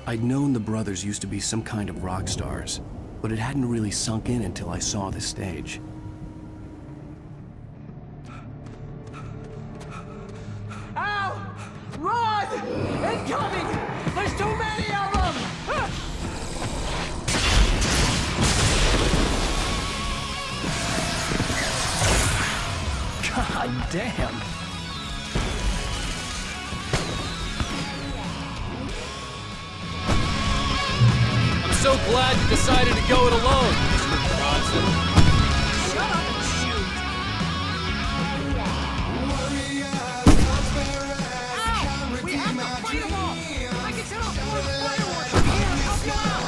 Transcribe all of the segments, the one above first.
I'd known the brothers used to be some kind of rock stars, but it hadn't really sunk in until I saw the stage. Ow! Run! Incoming! There's too many of them! God damn! I'm so glad you decided to go it alone, Mr. Bronson. Shut up and shoot! Ow! We have to fight them all! I can set off more of the fireworks from here and help you out!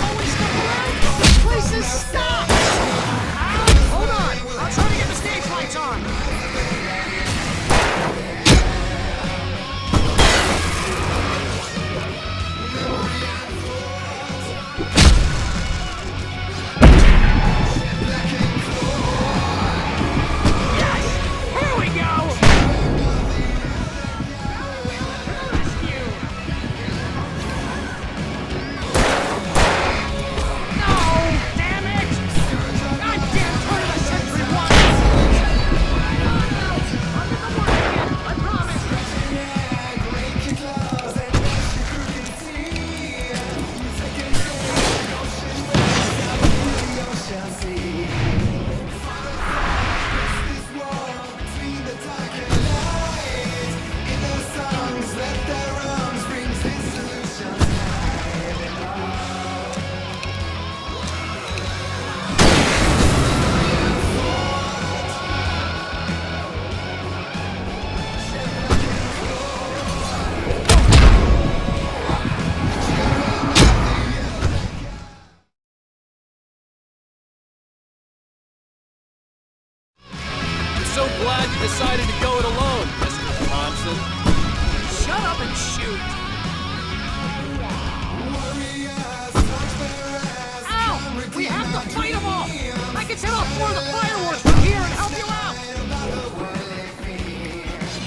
Always stuck around? This place is stopped! Ow! Hold on! I'll try to get the stage lights on! So glad you decided to go it alone, Mr. Bronson. Shut up and shoot! Ow! We have to fight them all! I can set off more of the fireworks from here and help you out!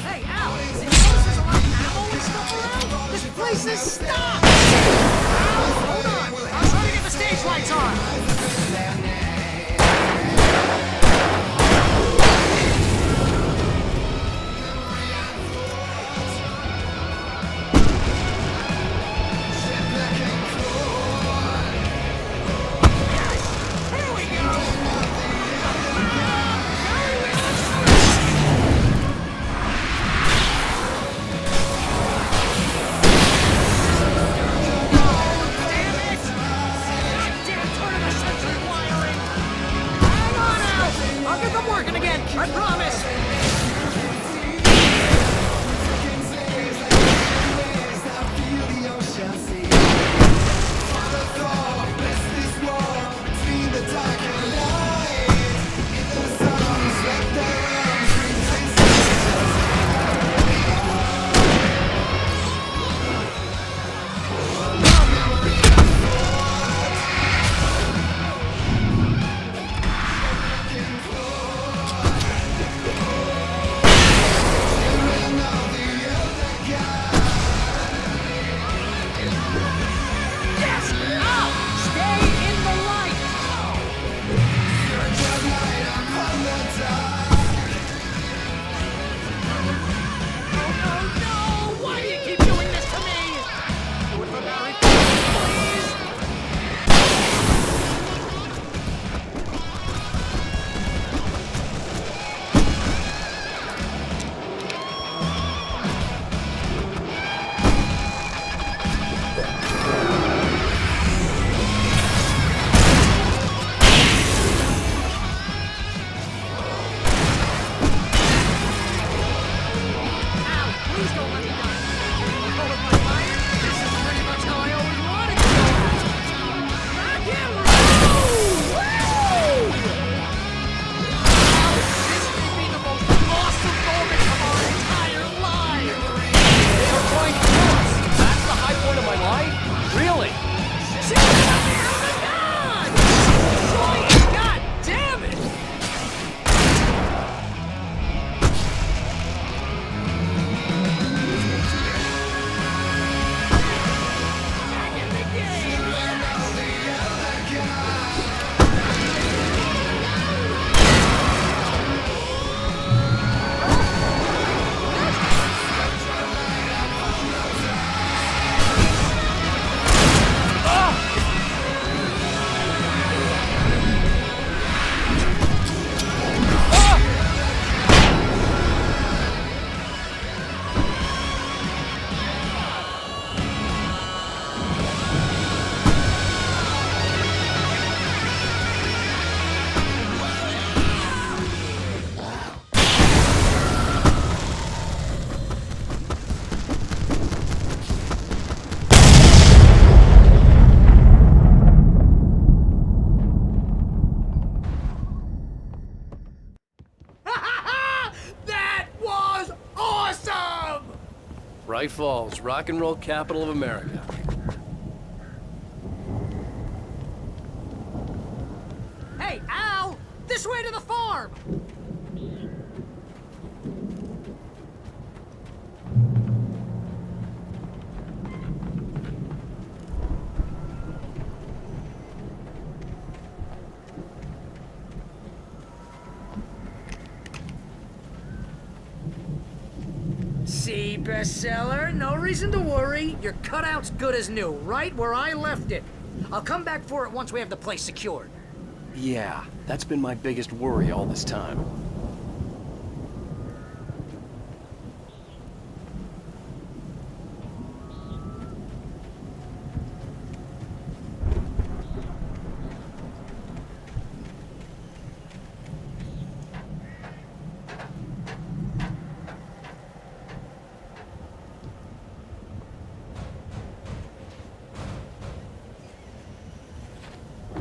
Hey, Al! Is there a lot of ammo and stuff around? This place is stopped! Ow! Hold on! I'll try to get the stage lights on! Damn it! Damn, turn of the Night Falls, rock and roll capital of America. Hey, Al! This way to the farm! See, bestseller? No reason to worry. Your cutout's good as new, right where I left it. I'll come back for it once we have the place secured. Yeah, that's been my biggest worry all this time.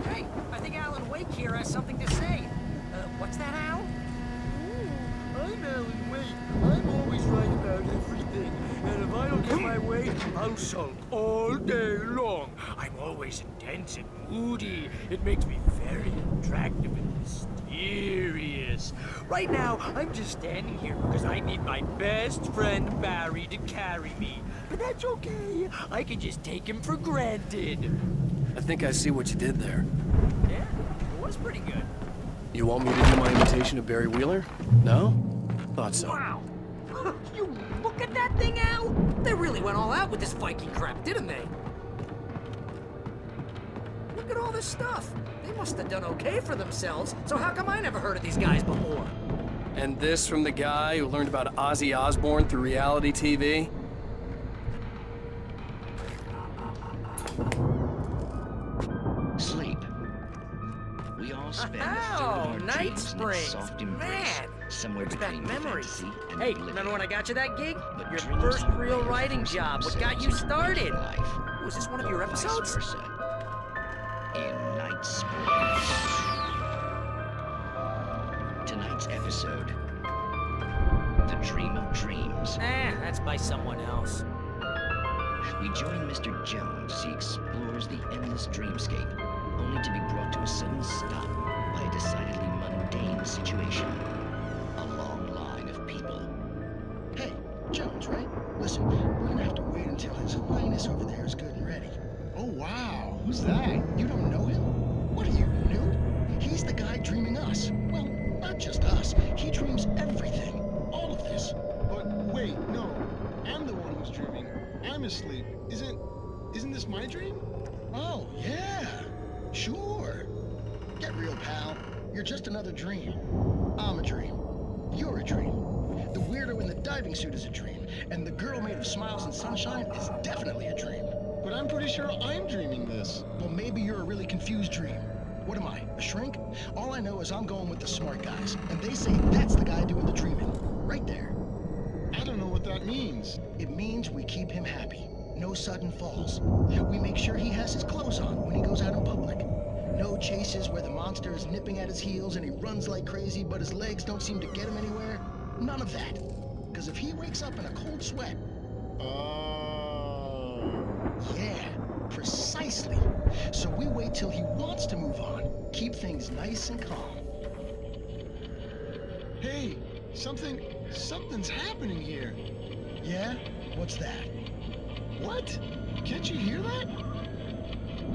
Hey, I think Alan Wake here has something to say. What's that, Al? I'm Alan Wake. I'm always right about everything. And if I don't get my way, I'll sulk all day long. I'm always intense and moody. It makes me very attractive and mysterious. Right now, I'm just standing here because I need my best friend Barry to carry me. But that's okay. I can just take him for granted. I think I see what you did there. Yeah, it was pretty good. You want me to do my imitation of Barry Wheeler? No? Thought so. Wow! You look at that thing, Al! They really went all out with this Viking crap, didn't they? Look at all this stuff. They must have done okay for themselves, so how come I never heard of these guys before? And this from the guy who learned about Ozzy Osbourne through reality TV? Sleep. We all spend a third Oh, of our Night dreams in its Springs. soft embrace, Man, somewhere brings back between memories. fantasy and Hey, oblivion. remember when I got you that gig? But Your dreams first and real writers writing force job. What got you themselves into started? waking life, Was this one of your or vice episodes? versa. In Night Springs. Tonight's episode: The Dream of Dreams. That's by someone else. We join Mr. Jones as he explores the endless dreamscape, only to be brought to a sudden stop by a decidedly mundane situation. A long line of people. Hey, Jones, right? Listen, we're gonna have to wait until His Highness over there is good and ready. Oh, wow. Who's that? You don't know him? What are you, nude? He's the guy dreaming us. Well, not just us. He dreams everything. All of this. But wait, no. I'm the one who's dreaming. I'm asleep. Isn't this my dream? Oh, yeah. Sure. Get real, pal. You're just another dream. I'm a dream. You're a dream. The weirdo in the diving suit is a dream, and the girl made of smiles and sunshine is definitely a dream. But I'm pretty sure I'm dreaming this. Well, maybe you're a really confused dream. What am I, a shrink? All I know is I'm going with the smart guys, and they say that's the guy doing the dreaming. Right there. I don't know what that means. It means we keep him happy. No sudden falls. We make sure he has his clothes on when he goes out in public. No chases where the monster is nipping at his heels and he runs like crazy, but his legs don't seem to get him anywhere. None of that. Because if he wakes up in a cold sweat, yeah, precisely. So we wait till he wants to move on. Keep things nice and calm. Hey, something's happening here. Yeah? What's that? What? Can't you hear that?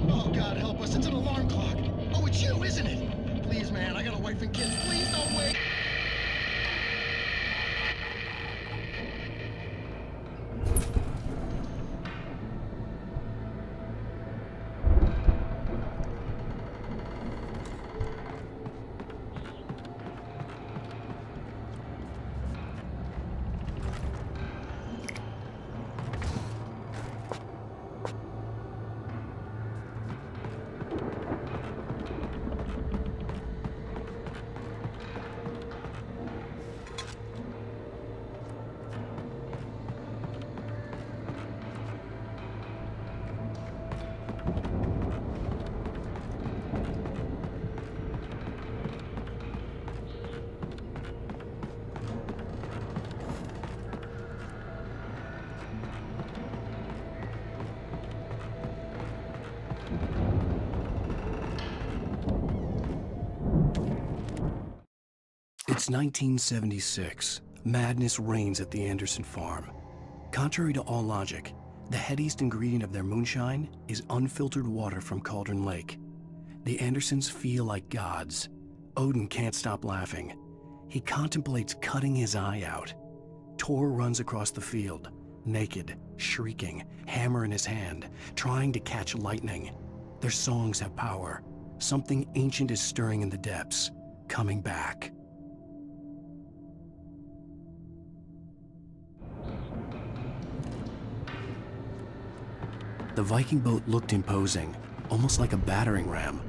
Oh, God help us, it's an alarm clock. Oh, it's you, isn't it? Please, man, I got a wife and kids. Please don't wait. It's 1976. Madness reigns at the Anderson farm. Contrary to all logic, the headiest ingredient of their moonshine is unfiltered water from Cauldron Lake. The Andersons feel like gods. Odin can't stop laughing. He contemplates cutting his eye out. Tor runs across the field, naked, shrieking, hammer in his hand, trying to catch lightning. Their songs have power. Something ancient is stirring in the depths, coming back. The Viking boat looked imposing, almost like a battering ram.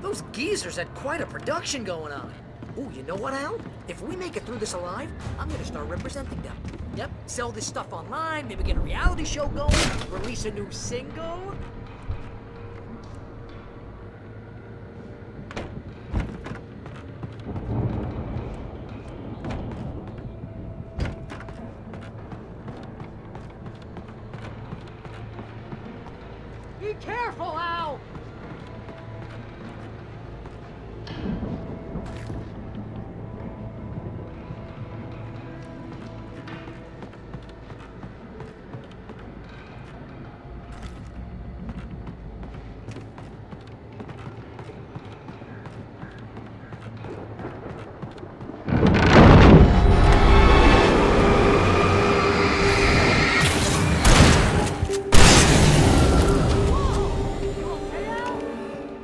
Those geezers had quite a production going on. Ooh, you know what, Al? If we make it through this alive, I'm gonna start representing them. Yep, sell this stuff online, maybe get a reality show going, release a new single. Be careful, Al!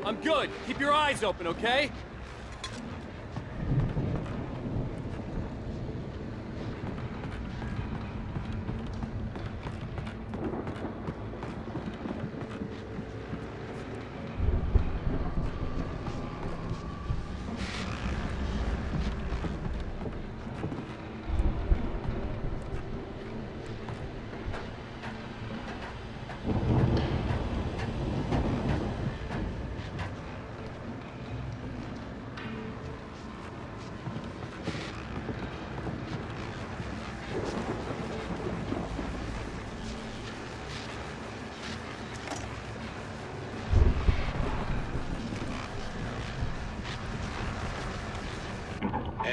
I'm good. Keep your eyes open, okay?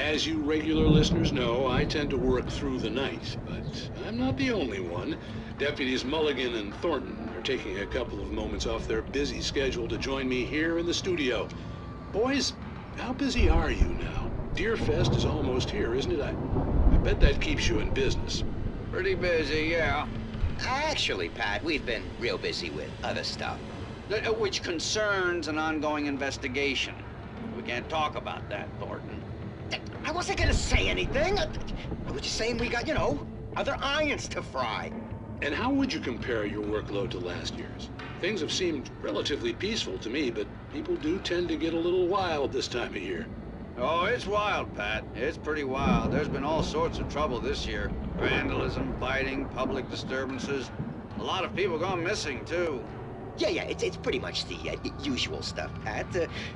As you regular listeners know, I tend to work through the night, but I'm not the only one. Deputies Mulligan and Thornton are taking a couple of moments off their busy schedule to join me here in the studio. Boys, how busy are you now? Deerfest is almost here, isn't it? I bet that keeps you in business. Pretty busy, yeah. Actually, Pat, we've been real busy with other stuff, which concerns an ongoing investigation. We can't talk about that, Thornton. I wasn't gonna say anything. I was just saying we got, other irons to fry. And how would you compare your workload to last year's? Things have seemed relatively peaceful to me, but people do tend to get a little wild this time of year. Oh, it's wild, Pat. It's pretty wild. There's been all sorts of trouble this year. Vandalism, fighting, public disturbances. A lot of people gone missing, too. Yeah, it's pretty much the usual stuff, Pat.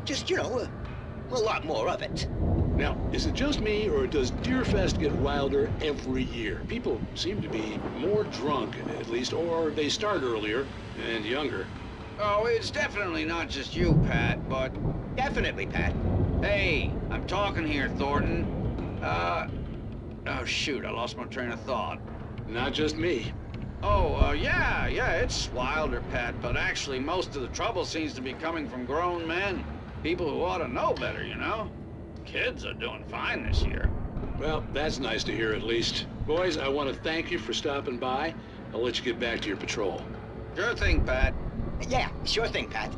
Just, a lot more of it. Now, is it just me, or does Deerfest get wilder every year? People seem to be more drunk, at least, or they start earlier and younger. Oh, it's definitely not just you, Pat, but... Definitely, Pat. Hey, I'm talking here, Thornton. Oh, shoot, I lost my train of thought. Not just me. Oh, yeah, it's wilder, Pat, but actually most of the trouble seems to be coming from grown men. People who ought to know better, Kids are doing fine this year. Well, that's nice to hear at least. Boys, I want to thank you for stopping by. I'll let you get back to your patrol. Sure thing, Pat. Yeah, sure thing, Pat.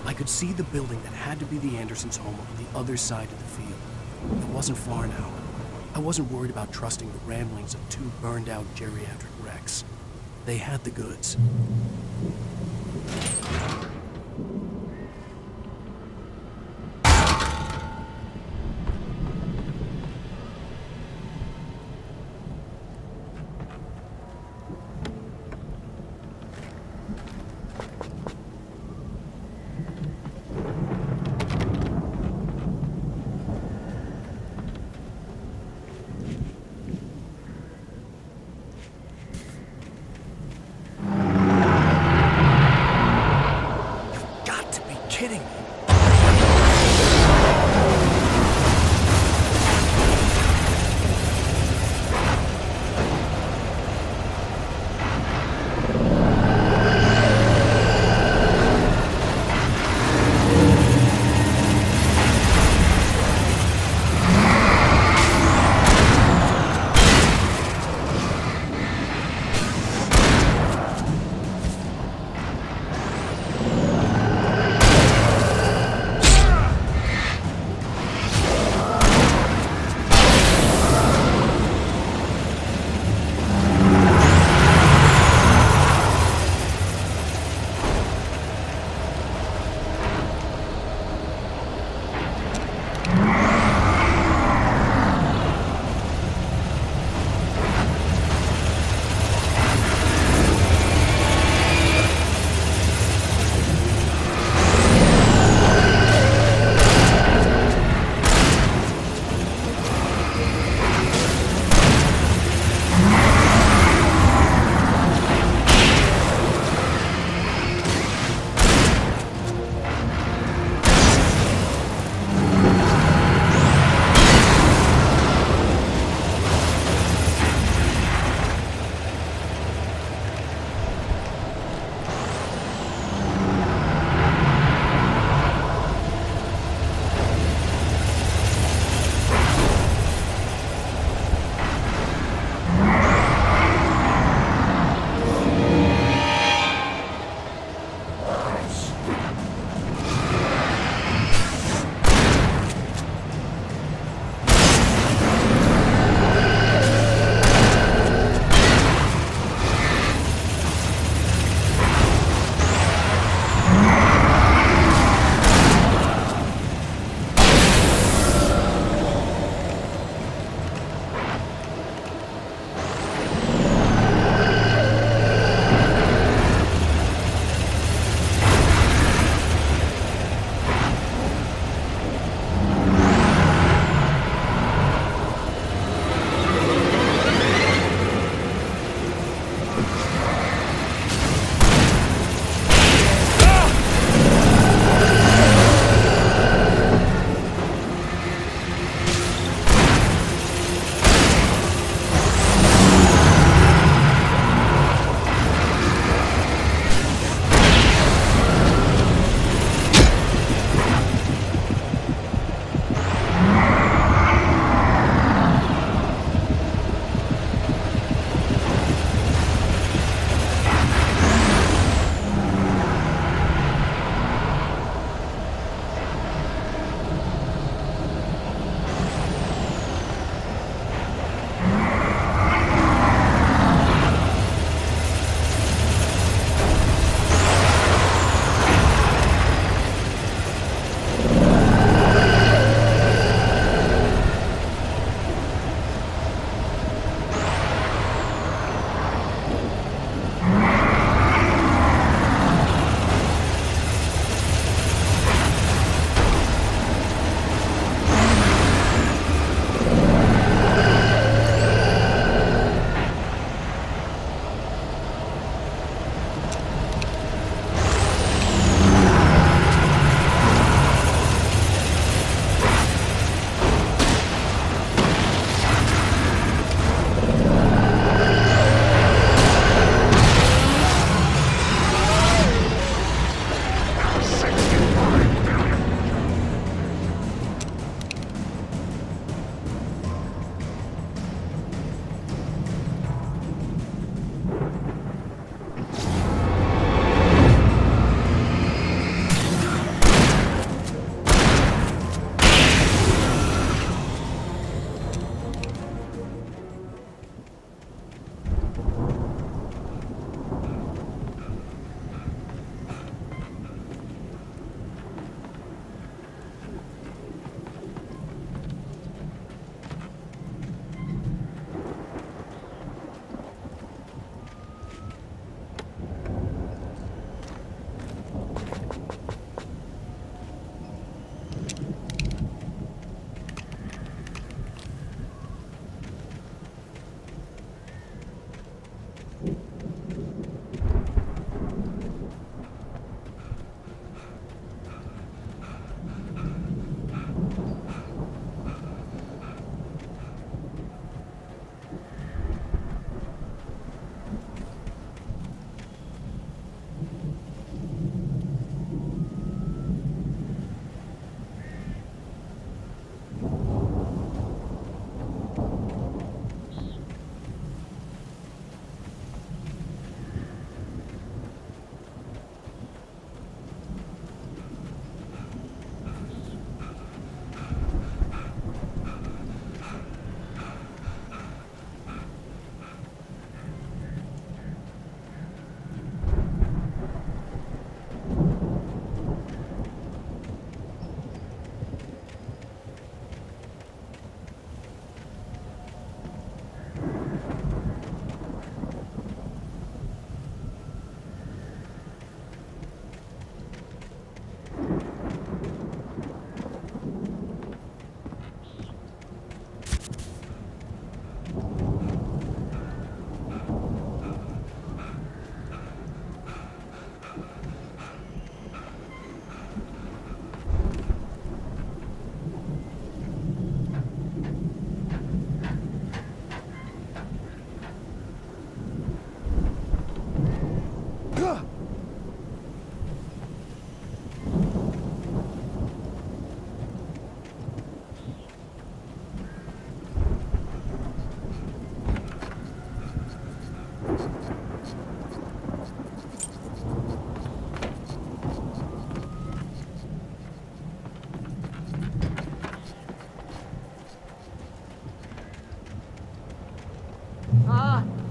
I could see the building that had to be the Andersons' home on the other side of the field. It wasn't far now. I wasn't worried about trusting the ramblings of two burned-out geriatric wrecks. They had the goods.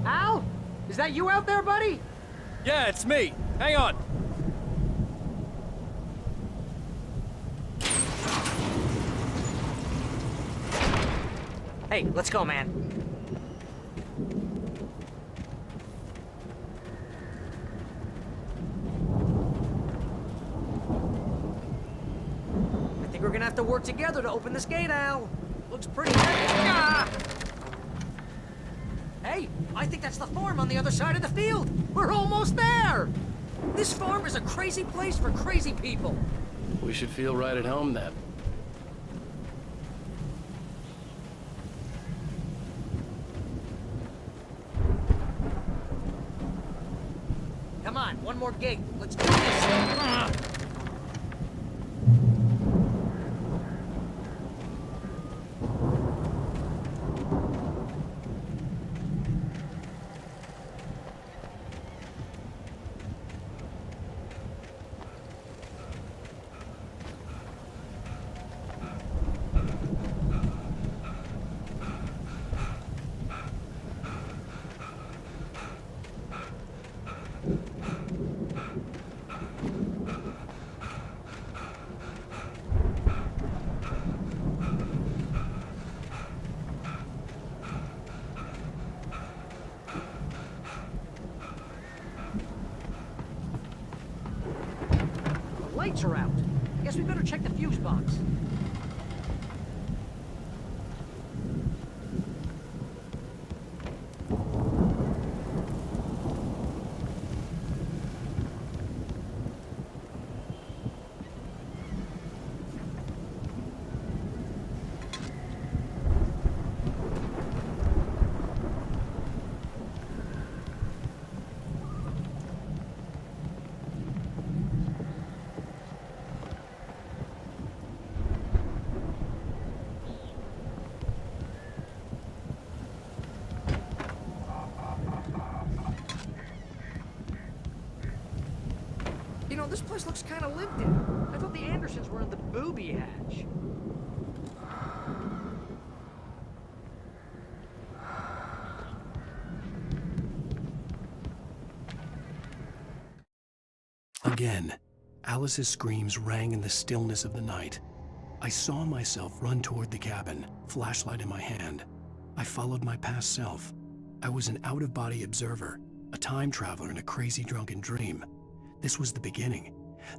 Al? Is that you out there, buddy? Yeah, it's me. Hang on. Hey, let's go, man. I think we're gonna have to work together to open this gate, Al. Looks pretty heavy. Ah! Hey, I think that's the farm on the other side of the field. We're almost there. This farm is a crazy place for crazy people. We should feel right at home then. Come on, one more gate. Let's do this. Lights are out. Guess we better check the fuse box. You know, this place looks kind of lived in. I thought the Andersons were in the booby hatch. Again, Alice's screams rang in the stillness of the night. I saw myself run toward the cabin, flashlight in my hand. I followed my past self. I was an out-of-body observer, a time traveler in a crazy drunken dream. This was the beginning.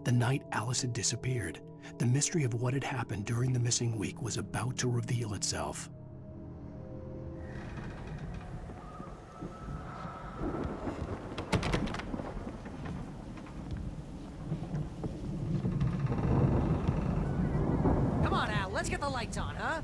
The night Alice had disappeared. The mystery of what had happened during the missing week was about to reveal itself. Come on, Al, let's get the lights on, huh?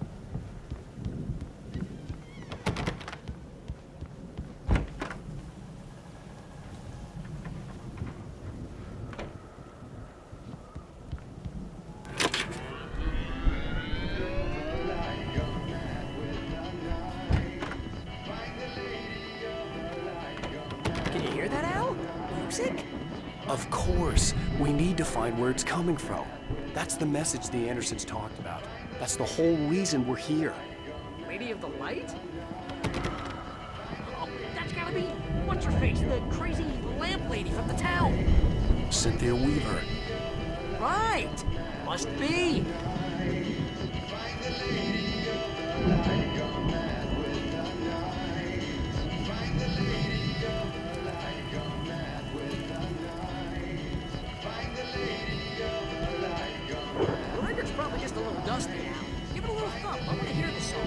Can you hear that, Al? Music? Of course, we need to find where it's coming from. That's the message the Andersons talked about. That's the whole reason we're here. Lady of the Light? Oh, that's gotta be what's-her-face, the crazy lamp lady from the town. Cynthia Weaver. Right! Must be! The record's probably just a little dusty now. Give it a little thump. I want to hear the song.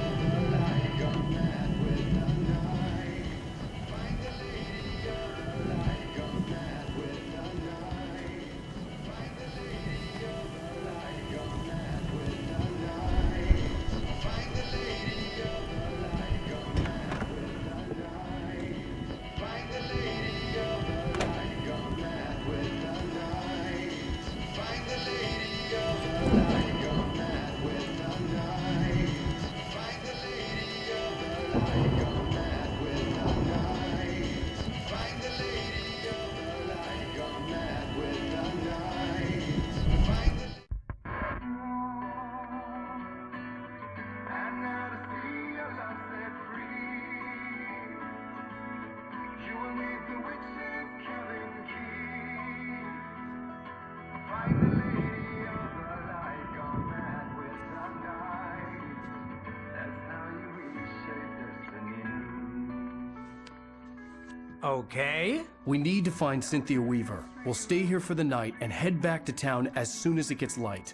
Okay. We need to find Cynthia Weaver. We'll stay here for the night and head back to town as soon as it gets light.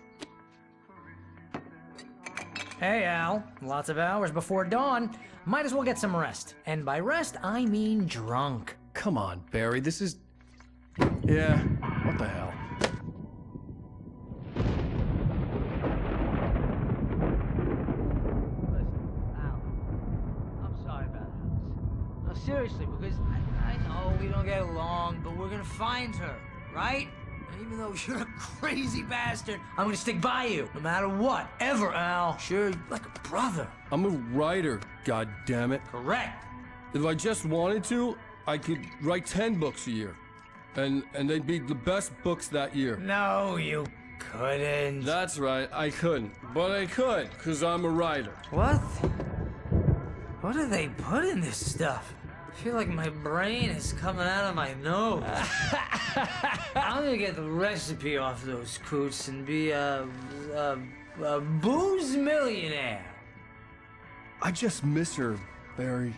Hey, Al. Lots of hours before dawn. Might as well get some rest. And by rest, I mean drunk. Come on, Barry, this is... Yeah, what the hell? Seriously, because I know we don't get along, but we're gonna find her, right? And even though you're a crazy bastard, I'm gonna stick by you, no matter what, ever, Al. Sure, you're like a brother. I'm a writer, goddammit. Correct. If I just wanted to, I could write 10 books a year. And they'd be the best books that year. No, you couldn't. That's right, I couldn't. But I could, because I'm a writer. What? What do they put in this stuff? I feel like my brain is coming out of my nose. I'm gonna get the recipe off those coots and be a booze millionaire. I just miss her, Barry.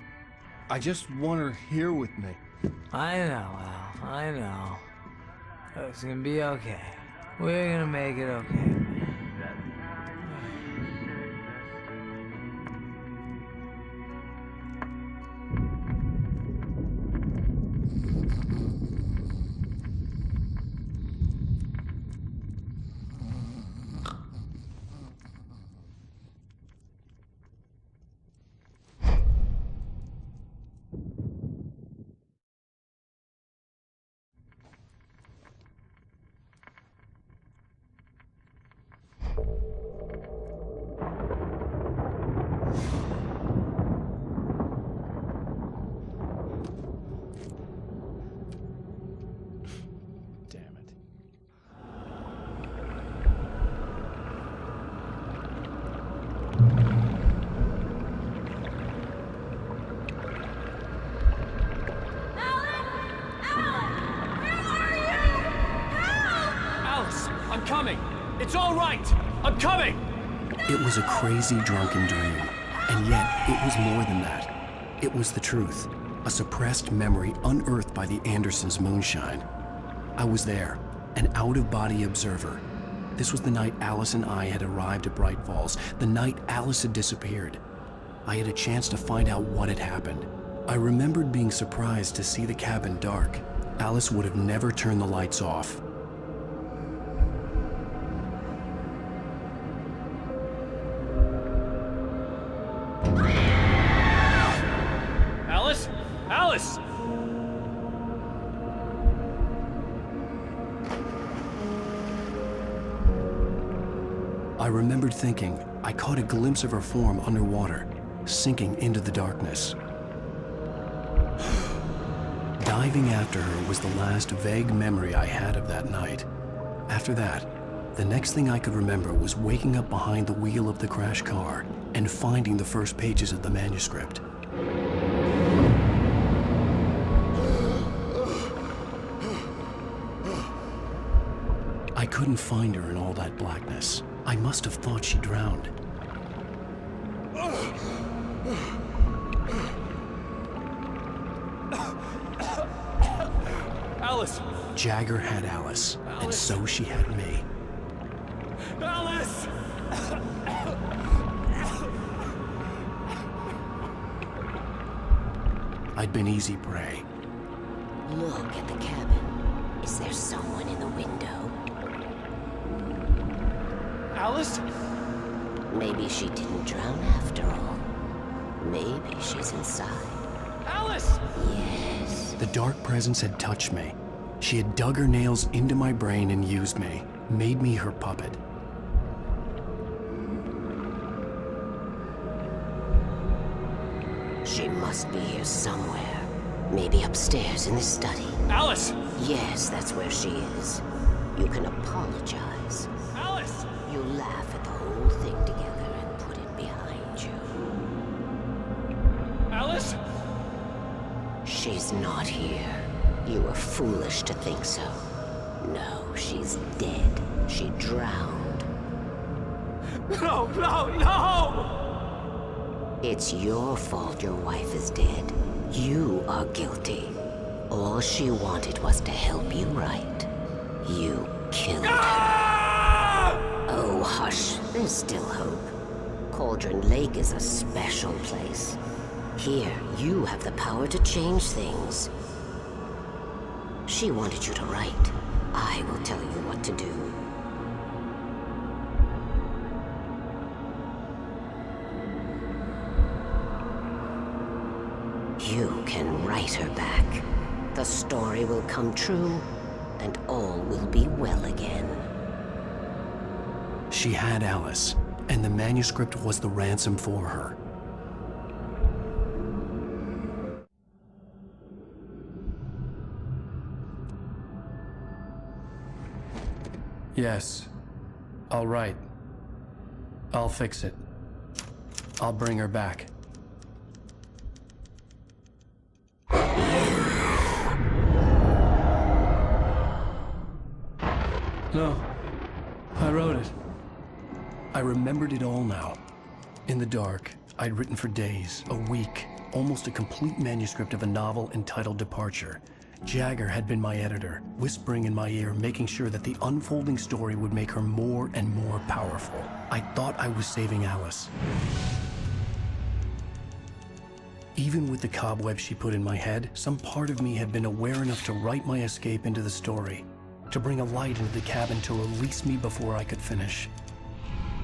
I just want her here with me. I know, Al. I know. It's gonna be okay. We're gonna make it okay. Coming! It's all right! I'm coming! It was a crazy, drunken dream, and yet it was more than that. It was the truth, a suppressed memory unearthed by the Andersons' moonshine. I was there, an out-of-body observer. This was the night Alice and I had arrived at Bright Falls, the night Alice had disappeared. I had a chance to find out what had happened. I remembered being surprised to see the cabin dark. Alice would have never turned the lights off. Alice? Alice! I remembered thinking I caught a glimpse of her form underwater, sinking into the darkness. Diving after her was the last vague memory I had of that night. After that, the next thing I could remember was waking up behind the wheel of the crashed car and finding the first pages of the manuscript. I couldn't find her in all that blackness. I must have thought she drowned. Alice! Jagger had Alice, and so she had me. Alice! I'd been easy prey. Look at the cabin. Is there someone in the window? Alice? Maybe she didn't drown after all. Maybe she's inside. Alice! Yes. The dark presence had touched me. She had dug her nails into my brain and used me, made me her puppet. She must be here somewhere. Maybe upstairs in the study. Alice! Yes, that's where she is. You can apologize. Alice! You laugh at the whole thing together and put it behind you. Alice? She's not here. You were foolish to think so. No, she's dead. She drowned. No, no, no! It's your fault your wife is dead. You are guilty. All she wanted was to help you write. You killed her. Oh, hush. There's still hope. Cauldron Lake is a special place. Here, you have the power to change things. She wanted you to write. I will tell you what to do. You can write her back. The story will come true, and all will be well again. She had Alice, and the manuscript was the ransom for her. Yes. All right. I'll fix it. I'll bring her back. No. I wrote it. I remembered it all now. In the dark, I'd written for days, a week, almost a complete manuscript of a novel entitled Departure. Jagger had been my editor, whispering in my ear, making sure that the unfolding story would make her more and more powerful. I thought I was saving Alice. Even with the cobwebs she put in my head, some part of me had been aware enough to write my escape into the story, to bring a light into the cabin to release me before I could finish,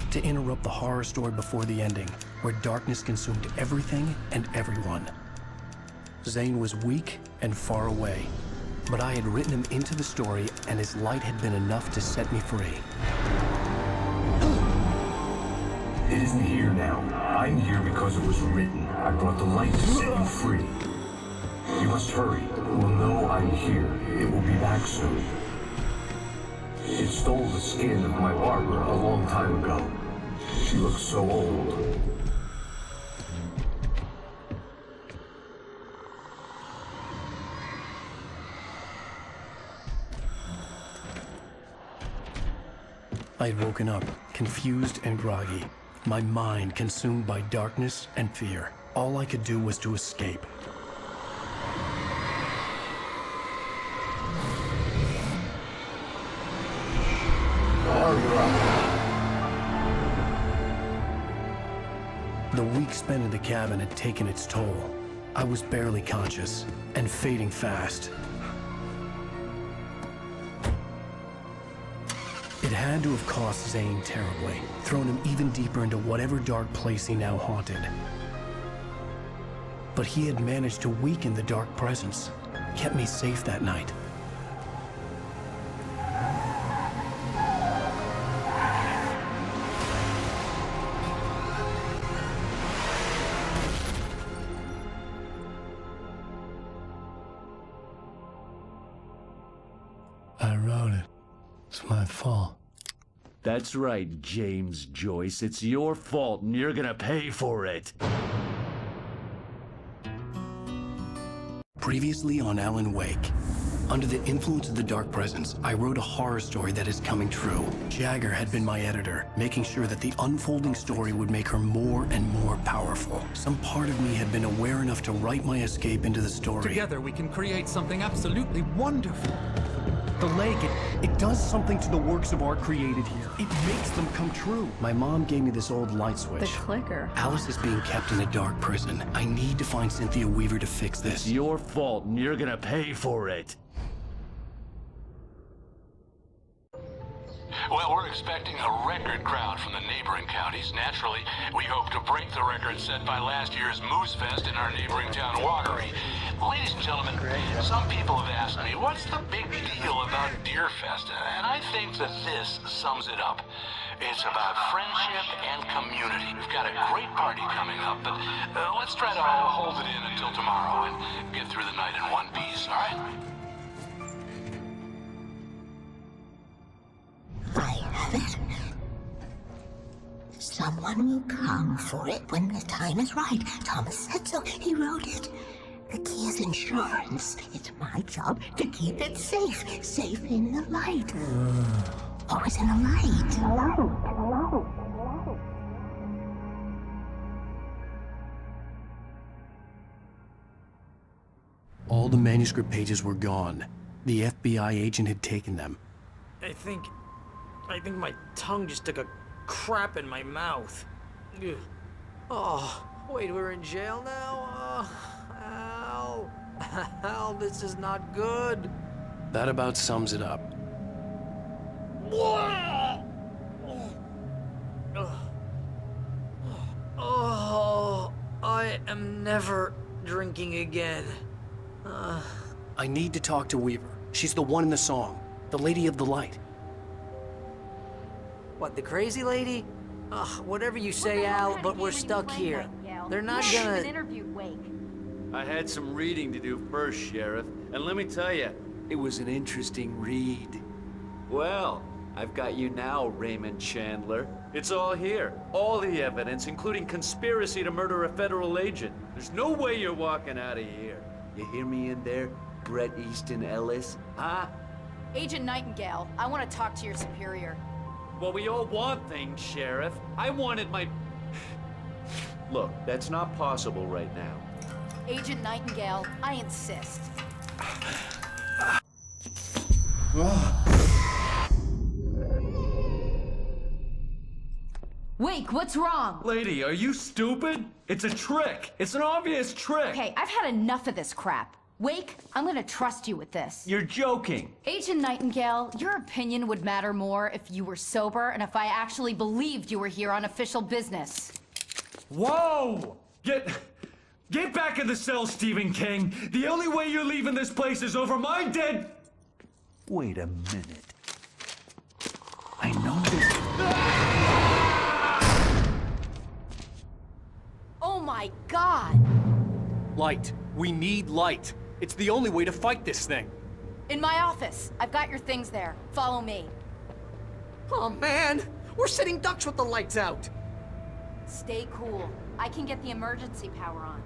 to interrupt the horror story before the ending, where darkness consumed everything and everyone. Zane was weak and far away, but I had written him into the story, and his light had been enough to set me free. It isn't here now. I'm here because it was written. I brought the light to set you free. You must hurry. We'll know I'm here. It will be back soon. It stole the skin of my Barbara a long time ago. She looks so old. I'd woken up, confused and groggy, my mind consumed by darkness and fear. All I could do was to escape. The week spent in the cabin had taken its toll. I was barely conscious, and fading fast. It had to have cost Zane terribly, thrown him even deeper into whatever dark place he now haunted. But he had managed to weaken the dark presence, kept me safe that night. I wrote it. It's my fault. That's right, James Joyce. It's your fault, and you're gonna pay for it. Previously on Alan Wake. Under the influence of the dark presence, I wrote a horror story that is coming true. Jagger had been my editor, making sure that the unfolding story would make her more and more powerful. Some part of me had been aware enough to write my escape into the story. Together we can create something absolutely wonderful. The lake, it does something to the works of art created here. It makes them come true. My mom gave me this old light switch. The clicker. Alice is being kept in a dark prison. I need to find Cynthia Weaver to fix this. It's your fault, and you're gonna pay for it. Well, we're expecting a record crowd from the neighboring counties. Naturally, we hope to break the record set by last year's Moose Fest in our neighboring town, Watery. Ladies and gentlemen, some people have asked me, what's the big deal about Deer Fest? And I think that this sums it up. It's about friendship and community. We've got a great party coming up, but let's try to hold it in until tomorrow and get through the night in one piece, all right? I have it. Someone will come for it when the time is right. Thomas said so. He wrote it. The key is insurance. It's my job to keep it safe. Safe in the light. Always in the light. All the manuscript pages were gone. The FBI agent had taken them. I think my tongue just took a crap in my mouth. Ugh. Oh, wait, we're in jail now? Al. Al, this is not good. That about sums it up. Oh, I am never drinking again. I need to talk to Weaver. She's the one in the song. The Lady of the Light. What, the crazy lady? Whatever you say, Al, but we're stuck here. They're not gonna... interviewed Wake. I had some reading to do first, Sheriff, and let me tell you, it was an interesting read. Well, I've got you now, Raymond Chandler. It's all here. All the evidence, including conspiracy to murder a federal agent. There's no way you're walking out of here. You hear me in there, Bret Easton Ellis? Huh? Agent Nightingale, I want to talk to your superior. Well, we all want things, Sheriff. I wanted my... Look, that's not possible right now. Agent Nightingale, I insist. Wake, what's wrong? Lady, are you stupid? It's a trick. It's an obvious trick. Okay, I've had enough of this crap. Wake, I'm gonna trust you with this. You're joking. Agent Nightingale, your opinion would matter more if you were sober and if I actually believed you were here on official business. Whoa! Get back in the cell, Stephen King. The only way you're leaving this place is over my dead... Wait a minute. I know this... Oh my God! Light. We need light. It's the only way to fight this thing. In my office. I've got your things there. Follow me. Oh man, we're sitting ducks with the lights out. Stay cool. I can get the emergency power on.